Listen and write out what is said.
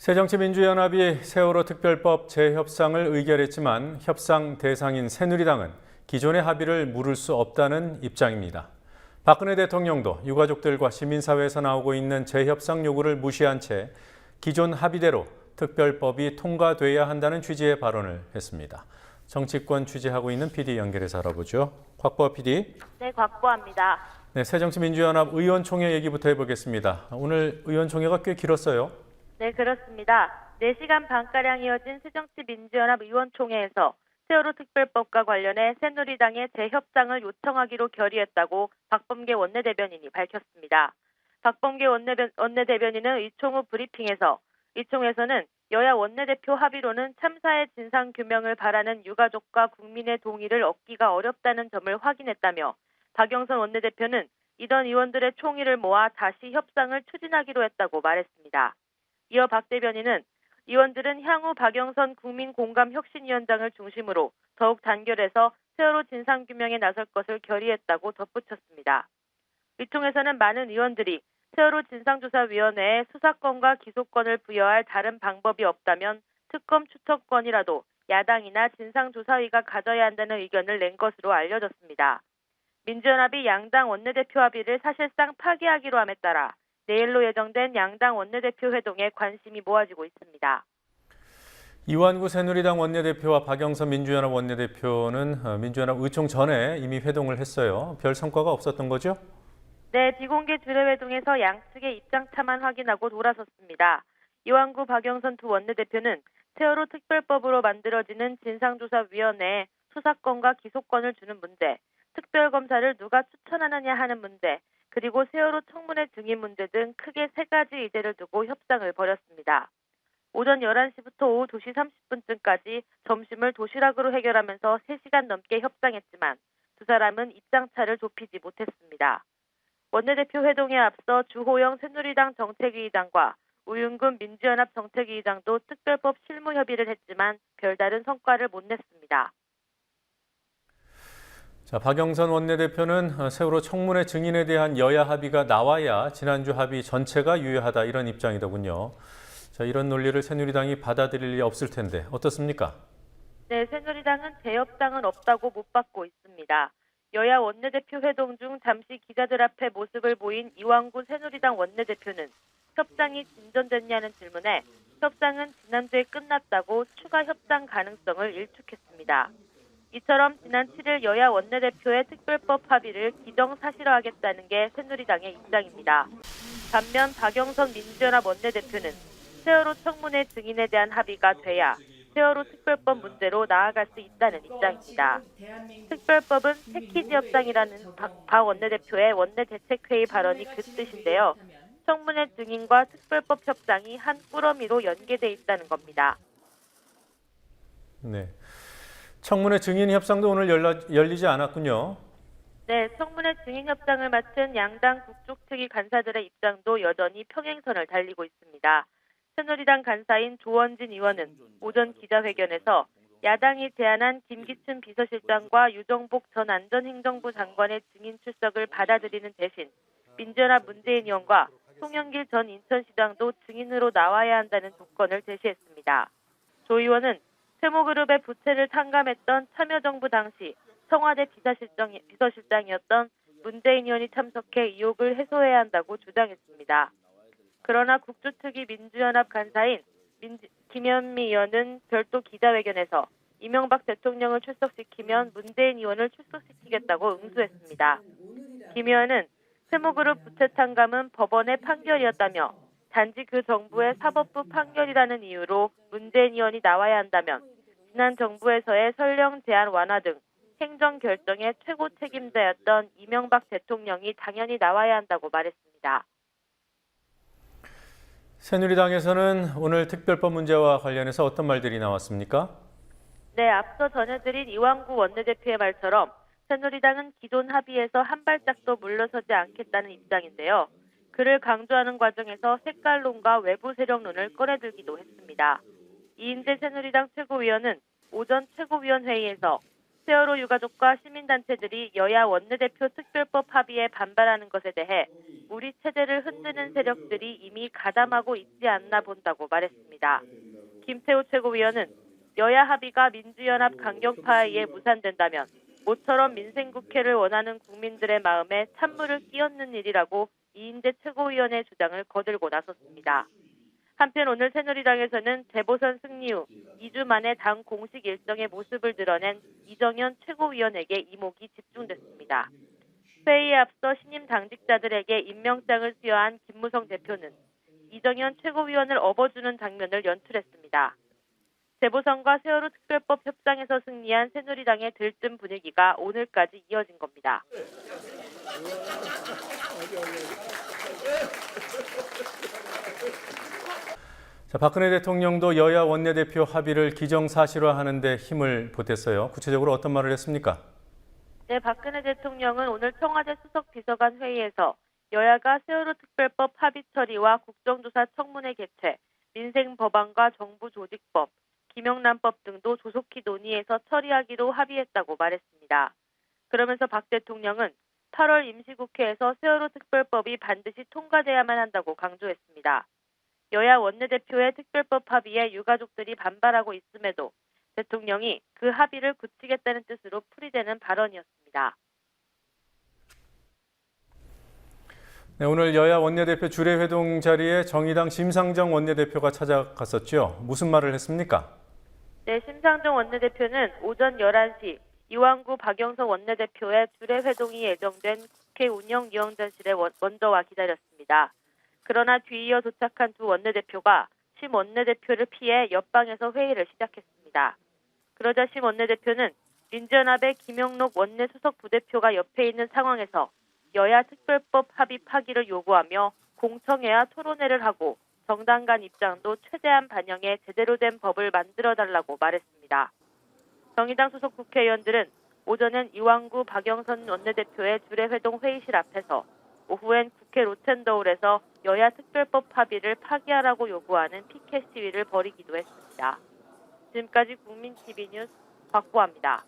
새정치민주연합이 세월호 특별법 재협상을 의결했지만 협상 대상인 새누리당은 기존의 합의를 물을 수 없다는 입장입니다. 박근혜 대통령도 유가족들과 시민사회에서 나오고 있는 재협상 요구를 무시한 채 기존 합의대로 특별법이 통과돼야 한다는 취지의 발언을 했습니다. 정치권 취재하고 있는 PD 연결해서 알아보죠. 곽보아 PD. 네, 곽보아입니다. 네, 새정치민주연합 의원총회 얘기부터 해보겠습니다. 오늘 의원총회가 꽤 길었어요. 네, 그렇습니다. 4시간 반가량 이어진 새정치민주연합 의원총회에서 세월호 특별법과 관련해 새누리당의 재협상을 요청하기로 결의했다고 박범계 원내대변인이 밝혔습니다. 박범계 원내대변인은 의총 후 브리핑에서 의총에서는 여야 원내대표 합의로는 참사의 진상규명을 바라는 유가족과 국민의 동의를 얻기가 어렵다는 점을 확인했다며 박영선 원내대표는 이던 의원들의 총의를 모아 다시 협상을 추진하기로 했다고 말했습니다. 이어 박 대변인은 의원들은 향후 박영선 국민공감혁신위원장을 중심으로 더욱 단결해서 세월호 진상규명에 나설 것을 결의했다고 덧붙였습니다. 의총에서는 많은 의원들이 세월호 진상조사위원회에 수사권과 기소권을 부여할 다른 방법이 없다면 특검 추천권이라도 야당이나 진상조사위가 가져야 한다는 의견을 낸 것으로 알려졌습니다. 민주연합이 양당 원내대표 합의를 사실상 파기하기로 함에 따라 내일로 예정된 양당 원내대표 회동에 관심이 모아지고 있습니다. 이완구 새누리당 원내대표와 박영선 민주연합 원내대표는 민주연합 의총 전에 이미 회동을 했어요. 별 성과가 없었던 거죠? 네, 비공개 주례회동에서 양측의 입장차만 확인하고 돌아섰습니다. 이완구, 박영선 두 원내대표는 세월호 특별법으로 만들어지는 진상조사위원회에 수사권과 기소권을 주는 문제, 특별검사를 누가 추천하느냐 하는 문제, 그리고 세월호 청문회 증인 문제 등 크게 3가지 의제를 두고 협상을 벌였습니다. 오전 11시부터 오후 2시 30분쯤까지 점심을 도시락으로 해결하면서 3시간 넘게 협상했지만 두 사람은 입장차를 좁히지 못했습니다. 원내대표 회동에 앞서 주호영 새누리당 정책위의장과 우윤근 민주연합 정책위의장도 특별법 실무 협의를 했지만 별다른 성과를 못 냈습니다. 자, 박영선 원내대표는 세월호 청문회 증인에 대한 여야 합의가 나와야 지난주 합의 전체가 유효하다 이런 입장이더군요. 자, 이런 논리를 새누리당이 받아들일 리 없을 텐데 어떻습니까? 네, 새누리당은 재협상은 없다고 못 받고 있습니다. 여야 원내대표 회동 중 잠시 기자들 앞에 모습을 보인 이완구 새누리당 원내대표는 협상이 진전됐냐는 질문에 협상은 지난주에 끝났다고 추가 협상 가능성을 일축했습니다. 이처럼 지난 7일 여야 원내대표의 특별법 합의를 기정사실화하겠다는 게 새누리당의 입장입니다. 반면 박영선 민주연합 원내대표는 세월호 청문회 증인에 대한 합의가 돼야 세월호 특별법 문제로 나아갈 수 있다는 입장입니다. 특별법은 패키지 협상이라는 박 원내대표의 원내대책회의 발언이 그 뜻인데요. 청문회 증인과 특별법 협상이 한 꾸러미로 연계돼 있다는 겁니다. 네. 청문회 증인 협상도 오늘 열리지 않았군요. 네, 청문회 증인 협상을 마친 양당 국족 측위 간사들의 입장도 여전히 평행선을 달리고 있습니다. 새누리당 간사인 조원진 의원은 오전 기자회견에서 야당이 제안한 김기춘 비서실장과 유정복 전 안전행정부 장관의 증인 출석을 받아들이는 대신 민주연합 문재인 의원과 송영길 전 인천시장도 증인으로 나와야 한다는 조건을 제시했습니다. 조 의원은 세모그룹의 부채를 탕감했던 참여정부 당시 청와대 비서실장이었던 문재인 의원이 참석해 의혹을 해소해야 한다고 주장했습니다. 그러나 국조특위 민주연합 간사인 김현미 의원은 별도 기자회견에서 이명박 대통령을 출석시키면 문재인 의원을 출석시키겠다고 응수했습니다. 김 의원은 세모그룹 부채 탕감은 법원의 판결이었다며 단지 그 정부의 사법부 판결이라는 이유로 문재인 의원이 나와야 한다면 지난 정부에서의 설령 제한 완화 등 행정 결정의 최고 책임자였던 이명박 대통령이 당연히 나와야 한다고 말했습니다. 새누리당에서는 오늘 특별법 문제와 관련해서 어떤 말들이 나왔습니까? 네, 앞서 전해드린 이완구 원내대표의 말처럼 새누리당은 기존 합의에서 한 발짝도 물러서지 않겠다는 입장인데요. 그를 강조하는 과정에서 색깔론과 외부 세력론을 꺼내들기도 했습니다. 이인재 새누리당 최고위원은 오전 최고위원 회의에서 세월호 유가족과 시민단체들이 여야 원내대표 특별법 합의에 반발하는 것에 대해 우리 체제를 흔드는 세력들이 이미 가담하고 있지 않나 본다고 말했습니다. 김태우 최고위원은 여야 합의가 민주연합 강경파에 의해 무산된다면 모처럼 민생국회를 원하는 국민들의 마음에 찬물을 끼얹는 일이라고 이인재 최고위원의 주장을 거들고 나섰습니다. 한편 오늘 새누리당에서는 재보선 승리 후 2주 만에 당 공식 일정의 모습을 드러낸 이정현 최고위원에게 이목이 집중됐습니다. 회의에 앞서 신임 당직자들에게 임명장을 수여한 김무성 대표는 이정현 최고위원을 업어주는 장면을 연출했습니다. 재보선과 세월호 특별법 협상에서 승리한 새누리당의 들뜬 분위기가 오늘까지 이어진 겁니다. 자, 박근혜 대통령도 여야 원내대표 합의를 기정사실화하는 데 힘을 보탰어요. 구체적으로 어떤 말을 했습니까? 네, 박근혜 대통령은 오늘 청와대 수석비서관 회의에서 여야가 세월호 특별법 합의 처리와 국정조사 청문회 개최, 민생법안과 정부조직법, 김영란법 등도 조속히 논의해서 처리하기로 합의했다고 말했습니다. 그러면서 박 대통령은 8월 임시국회에서 세월호 특별법이 반드시 통과돼야만 한다고 강조했습니다. 여야 원내대표의 특별법 합의에 유가족들이 반발하고 있음에도 대통령이 그 합의를 굳히겠다는 뜻으로 풀이되는 발언이었습니다. 네, 오늘 여야 원내대표 주례회동 자리에 정의당 심상정 원내대표가 찾아갔었죠. 무슨 말을 했습니까? 네, 심상정 원내대표는 오전 11시 이완구 박영선 원내대표의 주례회동이 예정된 국회 운영위원장실에 먼저 와 기다렸습니다. 그러나 뒤이어 도착한 두 원내대표가 심 원내대표를 피해 옆방에서 회의를 시작했습니다. 그러자 심 원내대표는 민주연합의 김영록 원내수석 부대표가 옆에 있는 상황에서 여야 특별법 합의 파기를 요구하며 공청회와 토론회를 하고 정당 간 입장도 최대한 반영해 제대로 된 법을 만들어달라고 말했습니다. 정의당 소속 국회의원들은 오전엔 이완구 박영선 원내대표의 주례회동 회의실 앞에서 오후엔 국회 로텐더홀에서 여야 특별법 합의를 파기하라고 요구하는 피켓 시위를 벌이기도 했습니다. 지금까지 국민TV 뉴스 박보아입니다.